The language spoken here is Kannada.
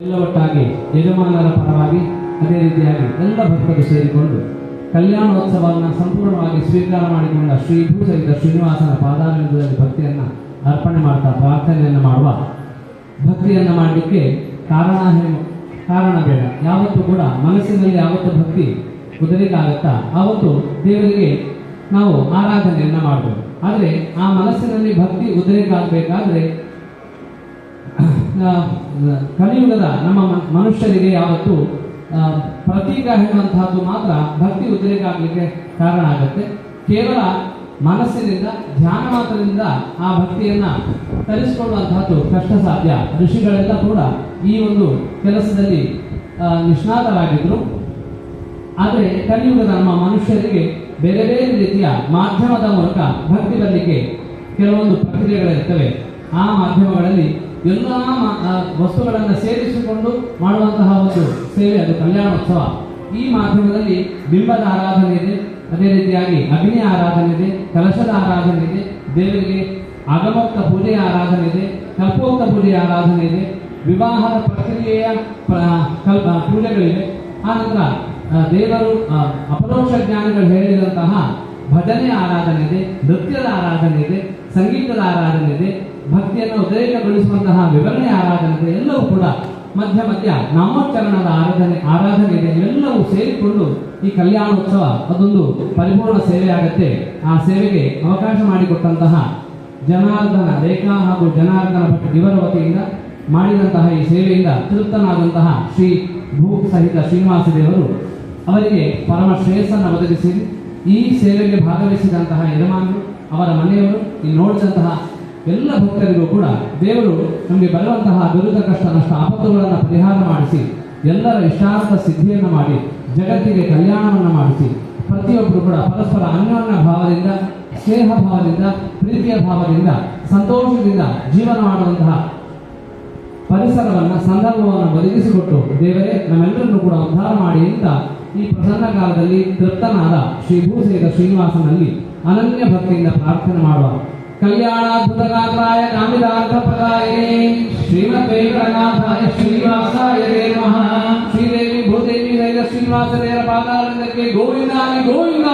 ಎಲ್ಲ ಒಟ್ಟಾಗಿ ಯಜಮಾನರ ಪರವಾಗಿ ಅದೇ ರೀತಿಯಾಗಿ ಎಲ್ಲ ಭಕ್ತರು ಸೇರಿಕೊಂಡು ಕಲ್ಯಾಣೋತ್ಸವವನ್ನು ಸಂಪೂರ್ಣವಾಗಿ ಸ್ವೀಕಾರ ಮಾಡಿಕೊಂಡ ಶ್ರೀ ಭೂಸಹಿತ ಶ್ರೀನಿವಾಸನ ಪಾದಾರವಿಂದದಲ್ಲಿ ಭಕ್ತಿಯನ್ನು ಅರ್ಪಣೆ ಮಾಡ್ತಾ ಪ್ರಾರ್ಥನೆಯನ್ನು ಮಾಡುವ. ಭಕ್ತಿಯನ್ನು ಮಾಡಲಿಕ್ಕೆ ಕಾರಣ ಬೇಡ. ಯಾವತ್ತೂ ಕೂಡ ಮನಸ್ಸಿನಲ್ಲಿ ಯಾವತ್ತು ಭಕ್ತಿ ಕುದುರೆಗಾಗುತ್ತಾ ಆವತ್ತು ದೇವರಿಗೆ ನಾವು ಆರಾಧನೆಯನ್ನು ಮಾಡಬೇಕು. ಆದರೆ ಆ ಮನಸ್ಸಿನಲ್ಲಿ ಭಕ್ತಿ ಉದುರಿಗಾಗಬೇಕಾದ್ರೆ ಕಲಿಯುಗದ ನಮ್ಮ ಮನುಷ್ಯರಿಗೆ ಯಾವತ್ತು ಪ್ರತೀಕ ಹೇಳುವಂತಹದ್ದು ಮಾತ್ರ ಭಕ್ತಿ ಉದ್ರೇಕಾಗಲಿಕ್ಕೆ ಕಾರಣ ಆಗುತ್ತೆ. ಕೇವಲ ಮನಸ್ಸಿನಿಂದ ಧ್ಯಾನ ಮಾತ್ರದಿಂದ ಆ ಭಕ್ತಿಯನ್ನ ತರಿಸಿಕೊಳ್ಳುವಂತಹದ್ದು ಕಷ್ಟ ಸಾಧ್ಯ. ಋಷಿಗಳೆಲ್ಲ ಕೂಡ ಈ ಒಂದು ಕೆಲಸದಲ್ಲಿ ನಿಷ್ಣಾತರಾಗಿದ್ದರು. ಆದರೆ ಕಲಿಯುಗದ ನಮ್ಮ ಮನುಷ್ಯರಿಗೆ ಬೇರೆ ಬೇರೆ ರೀತಿಯ ಮಾಧ್ಯಮದ ಮೂಲಕ ಭಕ್ತಿ ಬರಲಿಕ್ಕೆ ಕೆಲವೊಂದು ಪ್ರಕ್ರಿಯೆಗಳಿರ್ತವೆ. ಆ ಮಾಧ್ಯಮಗಳಲ್ಲಿ ಎಲ್ಲ ವಸ್ತುಗಳನ್ನು ಸೇರಿಸಿಕೊಂಡು ಮಾಡುವಂತಹ ಒಂದು ಸೇವೆ ಅದು ಕಲ್ಯಾಣೋತ್ಸವ. ಈ ಮಾಧ್ಯಮದಲ್ಲಿ ಬಿಂಬದ ಆರಾಧನೆ ಇದೆ, ಅದೇ ರೀತಿಯಾಗಿ ಅಗ್ನಿ ಆರಾಧನೆ ಇದೆ, ಕಲಶದ ಆರಾಧನೆ ಇದೆ, ದೇವರಿಗೆ ಆಗಮೋಕ್ತ ಪೂಜೆಯ ಆರಾಧನೆ ಇದೆ, ಕಲ್ಪೋಕ್ತ ಪೂಜೆಯ ಆರಾಧನೆ ಇದೆ, ವಿವಾಹದ ಪ್ರಕ್ರಿಯೆಯ ಪೂಜೆಗಳಿವೆ. ಆನಂತರ ದೇವರು ಅಪರೋಕ್ಷ ಜ್ಞಾನಿಗಳು ಹೇಳಿದಂತಹ ಭಜನೆಯ ಆರಾಧನೆ ಇದೆ, ನೃತ್ಯದ ಆರಾಧನೆ ಇದೆ, ಸಂಗೀತದ ಆರಾಧನೆ ಇದೆ, ಭಕ್ತಿಯನ್ನು ಉದ್ರೇಕಗೊಳಿಸುವಂತಹ ವಿವರಣೆ ಆರಾಧನೆ ಇದೆ. ಎಲ್ಲವೂ ಕೂಡ ಮಧ್ಯ ಮಧ್ಯ ನಾಮೋಚ್ಚರಣದ ಆರಾಧನೆ ಇದೆ. ಇವೆಲ್ಲವೂ ಸೇರಿಕೊಂಡು ಈ ಕಲ್ಯಾಣೋತ್ಸವ ಅದೊಂದು ಪರಿಪೂರ್ಣ ಸೇವೆ ಆಗುತ್ತೆ. ಆ ಸೇವೆಗೆ ಅವಕಾಶ ಮಾಡಿಕೊಟ್ಟಂತಹ ಜನಾರ್ದನ ರೇಖಾ ಹಾಗೂ ಜನಾರ್ದನ ಭಟ್ ಇವರ ವತಿಯಿಂದ ಮಾಡಿದಂತಹ ಈ ಸೇವೆಯಿಂದ ತೃಪ್ತನಾದಂತಹ ಶ್ರೀ ಭೂ ಸಹಿತ ಶ್ರೀನಿವಾಸ ದೇವರು ಅವರಿಗೆ ಪರಮ ಶ್ರೇಯಸ್ಸನ್ನು ಒದಗಿಸಿ ಈ ಸೇವೆಗೆ ಭಾಗವಹಿಸಿದಂತಹ ಯಜಮಾನರು, ಅವರ ಮನೆಯವರು, ಇಲ್ಲಿ ನೋಡಿದಂತಹ ಎಲ್ಲ ಭಕ್ತರಿಗೂ ಕೂಡ ದೇವರು ನಮಗೆ ಬರುವಂತಹ ದುರಿತ ಕಷ್ಟ ನಷ್ಟ ಆಪತ್ತುಗಳನ್ನು ಪರಿಹಾರ ಮಾಡಿಸಿ ಎಲ್ಲರ ಇಷ್ಟಾರ್ಥ ಸಿದ್ಧಿಯನ್ನು ಮಾಡಿ ಜಗತ್ತಿಗೆ ಕಲ್ಯಾಣವನ್ನು ಮಾಡಿಸಿ ಪ್ರತಿಯೊಬ್ಬರು ಕೂಡ ಪರಸ್ಪರ ಅನ್ಯೋನ್ಯ ಭಾವದಿಂದ, ಸ್ನೇಹ ಭಾವದಿಂದ, ಪ್ರೀತಿಯ ಭಾವದಿಂದ, ಸಂತೋಷದಿಂದ ಜೀವನ ಮಾಡುವಂತಹ ಪರಿಸರವನ್ನು, ಸಂದರ್ಭವನ್ನು ಒದಗಿಸಿಕೊಟ್ಟು ದೇವರೇ ನಮ್ಮೆಲ್ಲರನ್ನು ಕೂಡ ಉದ್ಧಾರ ಮಾಡಿ ಅಂತ ಈ ಪ್ರಸನ್ನ ಕಾಲದಲ್ಲಿ ತೃಪ್ತನಾದ ಶ್ರೀ ಭೂಸಹಿತ ಶ್ರೀನಿವಾಸನಲ್ಲಿ ಅನನ್ಯ ಭಕ್ತಿಯಿಂದ ಪ್ರಾರ್ಥನೆ ಮಾಡುವ. ಕಲ್ಯಾಣಾದ್ಭುತಗಾತ್ರಾಯ ಕಾಮಿದಾರ್ಥಪ್ರದಾಯೇ ಶ್ರೀಮದ್ ವೆಂಕಟನಾಥಾಯ ಶ್ರೀನಿವಾಸಾಯ ನಮಃ. ಶ್ರೀದೇವಿ ಭೂದೇವಿ ಸಹಿತ ಶ್ರೀನಿವಾಸ ದೇವರ ಪಾದಾರವಿಂದಕ್ಕೆ ಗೋವಿಂದ ಗೋವಿಂದ.